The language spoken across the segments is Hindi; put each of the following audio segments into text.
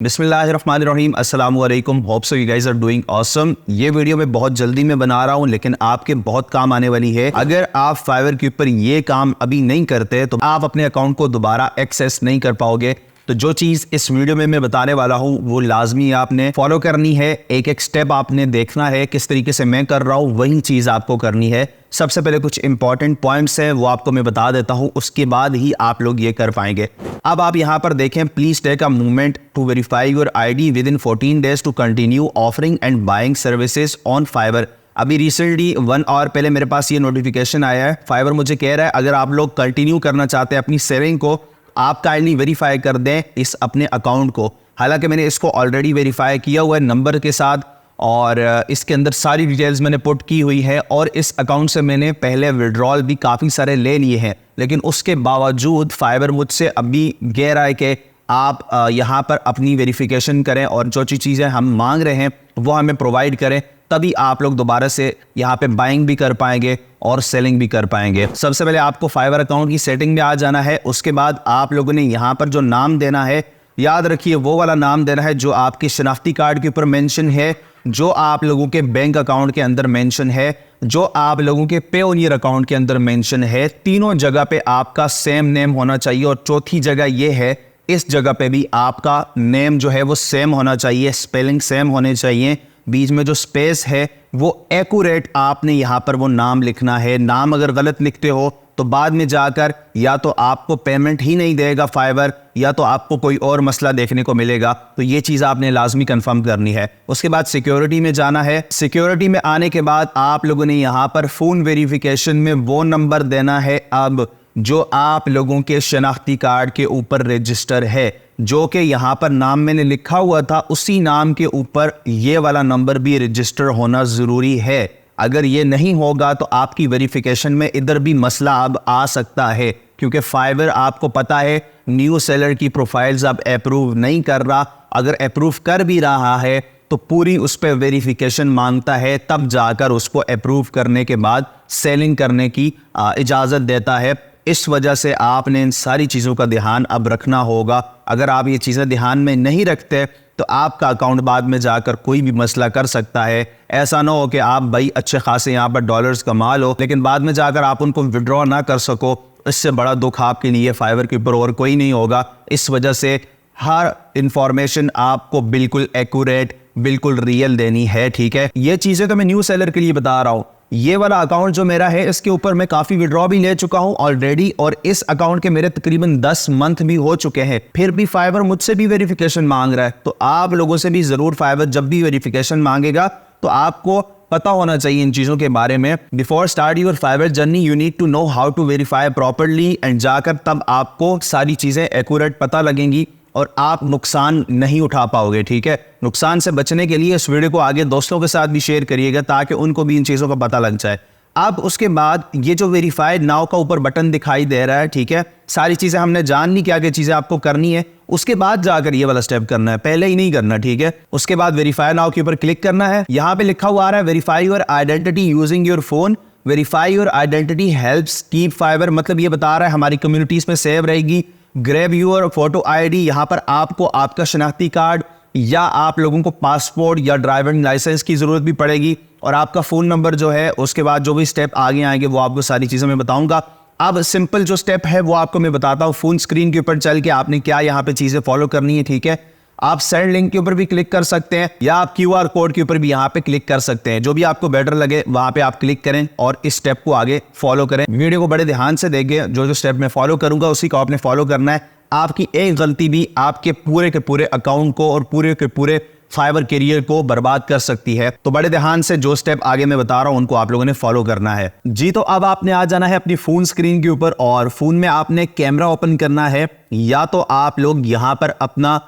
बिस्मिल्लाहिर्रहमानिर्रहीम अस्सलाम वालेकुम। Hope so you guys are doing awesome. ये वीडियो मैं बहुत जल्दी में बना रहा हूँ, लेकिन आपके बहुत काम आने वाली है। अगर आप फाइवर के ऊपर ये काम अभी नहीं करते तो आप अपने अकाउंट को दोबारा एक्सेस नहीं कर पाओगे। तो जो चीज़ इस वीडियो में मैं बताने वाला हूँ वो लाजमी आपने फॉलो करनी है। एक एक स्टेप आपने देखना है, किस तरीके से मैं कर रहा हूँ वही चीज़ आपको करनी है। सबसे पहले कुछ इंपॉर्टेंट पॉइंट्स हैं वो आपको मैं बता देता हूँ, उसके बाद ही आप लोग ये कर पाएंगे। अब आप यहाँ पर देखें, please take a movement to verify your ID within 14 days to continue offering and buying services on Fiverr. अभी रिसेंटली 1 आवर पहले मेरे पास ये नोटिफिकेशन आया है। फाइवर मुझे कह रहा है अगर आप लोग कंटिन्यू करना चाहते हैं अपनी सेविंग को, आप काइंडली वेरीफाई कर दें इस अपने अकाउंट को। हालांकि मैंने इसको ऑलरेडी वेरीफाई किया हुआ है नंबर के साथ, और इसके अंदर सारी डिटेल्स मैंने पुट की हुई है, और इस अकाउंट से मैंने पहले विड्रॉल भी काफ़ी सारे ले लिए हैं। लेकिन उसके बावजूद फाइवर मुझसे अभी कह रहा है कि आप यहाँ पर अपनी वेरिफिकेशन करें और जो चीज़ें हम मांग रहे हैं वो हमें प्रोवाइड करें, तभी आप लोग दोबारा से यहाँ पे बाइंग भी कर पाएंगे और सेलिंग भी कर पाएंगे। सबसे पहले आपको फाइवर अकाउंट की सेटिंग में आ जाना है। उसके बाद आप लोगों ने यहाँ पर जो नाम देना है, याद रखिए वो वाला नाम देना है जो आपके शनाख्ती कार्ड के ऊपर मेंशन है, जो आप लोगों के बैंक अकाउंट के अंदर मेंशन है, जो आप लोगों के पेओनियर अकाउंट के अंदर मेंशन है। तीनों जगह पे आपका सेम नेम होना चाहिए। और चौथी जगह ये है, इस जगह पे भी आपका नेम जो है वो सेम होना चाहिए, स्पेलिंग सेम होने चाहिए। बीच में जो स्पेस है वो एक्यूरेट आपने यहाँ पर वो नाम लिखना है। नाम अगर गलत लिखते हो तो बाद में जाकर या तो आपको पेमेंट ही नहीं देगा फाइवर, या तो आपको कोई और मसला देखने को मिलेगा। तो ये चीज़ आपने लाजमी कंफर्म करनी है। उसके बाद सिक्योरिटी में जाना है। सिक्योरिटी में आने के बाद आप लोगों ने यहाँ पर फ़ोन वेरिफिकेशन में वो नंबर देना है अब जो आप लोगों के शनाख्ती कार्ड के ऊपर रजिस्टर है, जो कि यहाँ पर नाम मैंने लिखा हुआ था उसी नाम के ऊपर ये वाला नंबर भी रजिस्टर होना ज़रूरी है। अगर ये नहीं होगा तो आपकी वेरिफिकेशन में इधर भी मसला अब आ सकता है, क्योंकि फाइवर आपको पता है न्यू सेलर की प्रोफाइल्स अब अप्रूव नहीं कर रहा। अगर अप्रूव कर भी रहा है तो पूरी उस पर वेरिफिकेशन मांगता है, तब जाकर उसको अप्रूव करने के बाद सेलिंग करने की इजाज़त देता है। इस वजह से आपने इन सारी चीज़ों का ध्यान अब रखना होगा। अगर आप ये चीज़ें ध्यान में नहीं रखते तो आपका अकाउंट बाद में जाकर कोई भी मसला कर सकता है। ऐसा ना हो कि आप भाई अच्छे खासे यहाँ पर डॉलर्स कमा लो, लेकिन बाद में जाकर आप उनको विड्रॉ ना कर सको। इससे बड़ा दुख आपके लिए फाइवर के ऊपर और कोई नहीं होगा। इस वजह से हर इंफॉर्मेशन आपको बिल्कुल एक्यूरेट, बिल्कुल रियल देनी है, ठीक है। ये चीज़ें तो मैं न्यू सेलर के लिए बता रहा हूँ। ये वाला अकाउंट जो मेरा है इसके ऊपर मैं काफ़ी विड्रॉ भी ले चुका हूँ ऑलरेडी, और इस अकाउंट के मेरे तकरीबन 10 मंथ भी हो चुके हैं। फिर भी फाइवर मुझसे भी वेरिफिकेशन मांग रहा है। तो आप लोगों से भी ज़रूर फाइवर जब भी वेरिफिकेशन मांगेगा तो आपको पता होना चाहिए इन चीज़ों के बारे में। Before start your Fiverr journey you need to know how to verify properly, and जाकर तब आपको सारी चीज़ें एक्यूरेट पता लगेंगी और आप नुकसान नहीं उठा पाओगे, ठीक है। नुकसान से बचने के लिए इस वीडियो को आगे दोस्तों के साथ भी शेयर करिएगा ताकि उनको भी इन चीज़ों का पता लग जाए। अब उसके बाद ये जो वेरीफाइड नाउ का ऊपर बटन दिखाई दे रहा है, ठीक है, सारी चीज़ें हमने जान ली क्या क्या चीज़ें आपको करनी है। उसके बाद जाकर ये वाला स्टेप करना है, पहले ही नहीं करना, ठीक है। उसके बाद वेरीफाई नाउ के ऊपर क्लिक करना है। यहाँ पे लिखा हुआ आ रहा है verify your identity using your phone. Verify your identity helps keep Fiverr, मतलब ये बता रहा है हमारी कम्युनिटीज़ में सेव रहेगी। ग्रैब योर फोटो आईडी, यहाँ पर आपको आपका शनाख्ती कार्ड या आप लोगों को पासपोर्ट या ड्राइविंग लाइसेंस की ज़रूरत भी पड़ेगी, और आपका फ़ोन नंबर जो है। उसके बाद जो भी स्टेप आगे आएंगे वो आपको सारी चीज़ें मैं बताऊंगा। अब सिंपल जो स्टेप है वो आपको मैं बताता हूँ। फ़ोन स्क्रीन के ऊपर चल के आपने क्या यहाँ पे चीज़ें फॉलो करनी है, ठीक है। आप सेंड लिंक के ऊपर भी क्लिक कर सकते हैं, या आप QR कोड के ऊपर भी यहाँ पे क्लिक कर सकते हैं। जो भी आपको बेटर लगे वहाँ पे आप क्लिक करें और इस स्टेप को आगे फॉलो करें। वीडियो को बड़े ध्यान से देखें, जो जो स्टेप मैं फॉलो करूँगा उसी को आपने फॉलो करना है। आपकी एक गलती भी आपके पूरे के पूरे अकाउंट को और पूरे के पूरे फाइवर करियर को बर्बाद कर सकती है। तो बड़े ध्यान से जो स्टेप आगे मैं बता रहा हूं उनको आप लोगों ने फॉलो करना है जी। तो अब आपने आ जाना है अपनी फोन स्क्रीन के ऊपर, और फोन में आपने कैमरा ओपन करना है। या तो आप लोग यहां पर अपना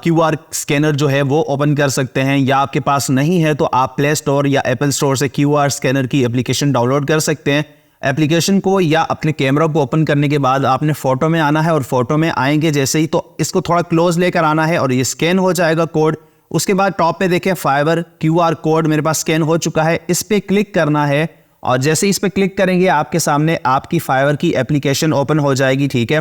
QR स्कैनर जो है वो ओपन कर सकते हैं, या आपके पास नहीं है तो आप प्ले स्टोर या एप्पल स्टोर से QR स्कैनर की एप्लीकेशन डाउनलोड कर सकते हैं। एप्लीकेशन को या अपने कैमरा को ओपन करने के बाद आपने फोटो में आना है, और फोटो में आएंगे जैसे ही तो इसको थोड़ा क्लोज लेकर आना है और ये स्कैन हो जाएगा कोड। उसके बाद टॉप पे देखें फाइवर QR कोड मेरे पास स्कैन हो चुका है, इस पे क्लिक करना है, और जैसे इस पे क्लिक करेंगे आपके सामने आपकी फाइवर की एप्लीकेशन ओपन हो जाएगी, ठीक है।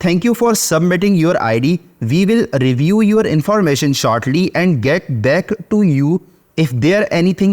Thank you for submitting your ID. We will review your information shortly and get back to you if there anything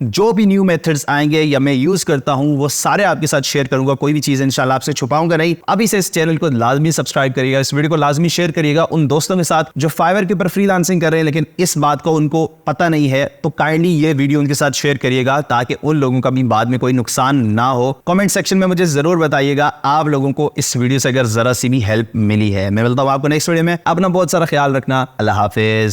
जो भी न्यू मेथड्स आएंगे या मैं यूज करता हूं वो सारे आपके साथ शेयर करूंगा, कोई भी चीज इंशाल्लाह आपसे छुपाऊंगा नहीं। अभी से इस चैनल को लाजमी सब्सक्राइब करिएगा, इस वीडियो को लाजमी शेयर करिएगा उन दोस्तों के साथ जो फाइवर के ऊपर फ्रीलांसिंग कर रहे हैं लेकिन इस बात को उनको पता नहीं है, तो काइंडली ये वीडियो उनके साथ शेयर करिएगा ताकि उन लोगों का भी बाद में कोई नुकसान ना हो। कमेंट सेक्शन में मुझे जरूर बताइएगा आप लोगों को इस वीडियो से अगर जरा सी भी हेल्प मिली है। मैं मिलता हूं आपको नेक्स्ट वीडियो में, अपना बहुत सारा ख्याल रखना, अल्लाह हाफिज।